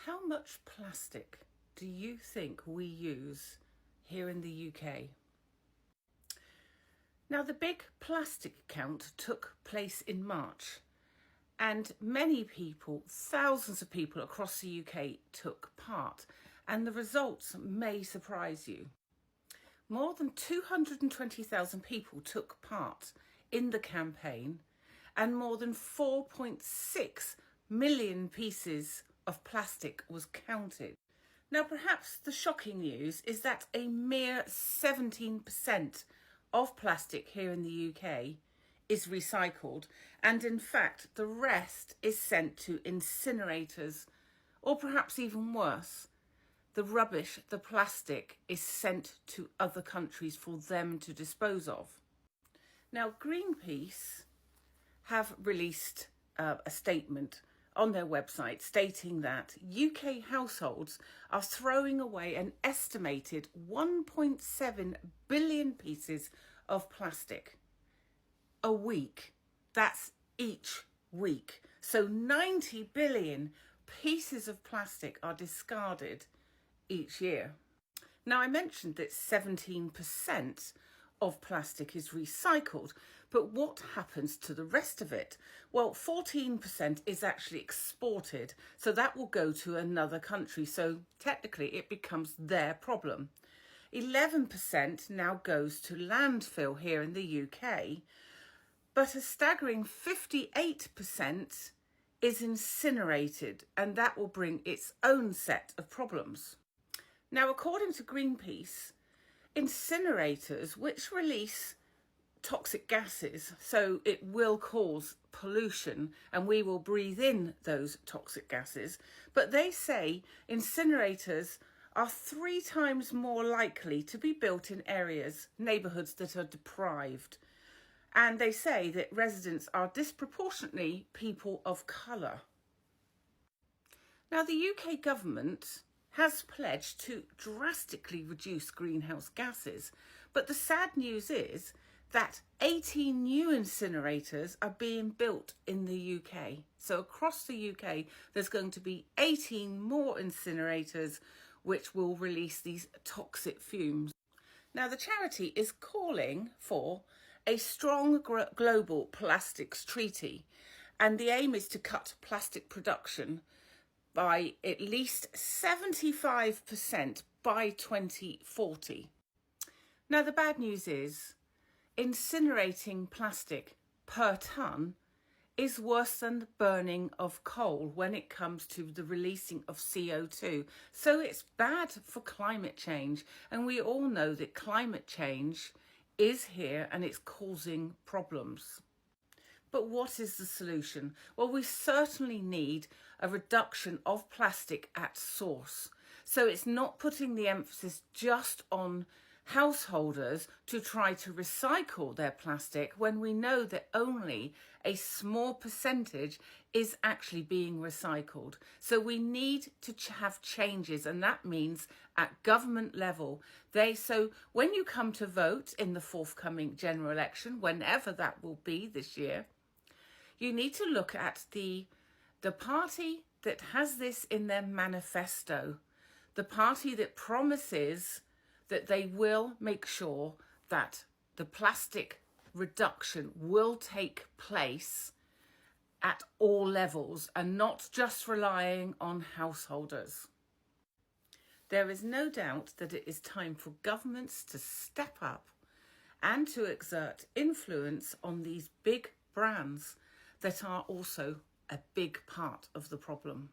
How much plastic do you think we use here in the UK? Now, the big plastic count took place in March, and many people, thousands of people across the UK took part, and the results may surprise you. More than 220,000 people took part in the campaign, and more than 4.6 million pieces of plastic was counted. Now, perhaps the shocking news is that a mere 17% of plastic here in the UK is recycled, and in fact the rest is sent to incinerators, or perhaps even worse, the rubbish, the plastic, is sent to other countries for them to dispose of. Now, Greenpeace have released a statement on their website stating that UK households are throwing away an estimated 1.7 billion pieces of plastic a week. That's each week. So 90 billion pieces of plastic are discarded each year. Now, I mentioned that 17% of plastic is recycled, but what happens to the rest of it? Well, 14% is actually exported, so that will go to another country, so technically it becomes their problem. 11% now goes to landfill here in the UK, but a staggering 58% is incinerated, and that will bring its own set of problems. Now, according to Greenpeace, incinerators, which release toxic gases, so it will cause pollution and we will breathe in those toxic gases, but they say incinerators are 3 times more likely to be built in areas, neighbourhoods that are deprived. And they say that residents are disproportionately people of colour. Now, the UK government has pledged to drastically reduce greenhouse gases, but the sad news is that 18 new incinerators are being built in the UK. So across the UK, there's going to be 18 more incinerators which will release these toxic fumes. Now, the charity is calling for a strong global plastics treaty, and the aim is to cut plastic production by at least 75% by 2040. Now, the bad news is incinerating plastic per tonne is worse than the burning of coal when it comes to the releasing of CO2. So it's bad for climate change, and we all know that climate change is here and it's causing problems. But what is the solution? Well, we certainly need a reduction of plastic at source. So it's not putting the emphasis just on householders to try to recycle their plastic when we know that only a small percentage is actually being recycled. So we need to have changes, and that means at government level. So when you come to vote in the forthcoming general election, whenever that will be this year, you need to look at the party that has this in their manifesto, the party that promises that they will make sure that the plastic reduction will take place at all levels and not just relying on householders. There is no doubt that it is time for governments to step up and to exert influence on these big brands that are also a big part of the problem.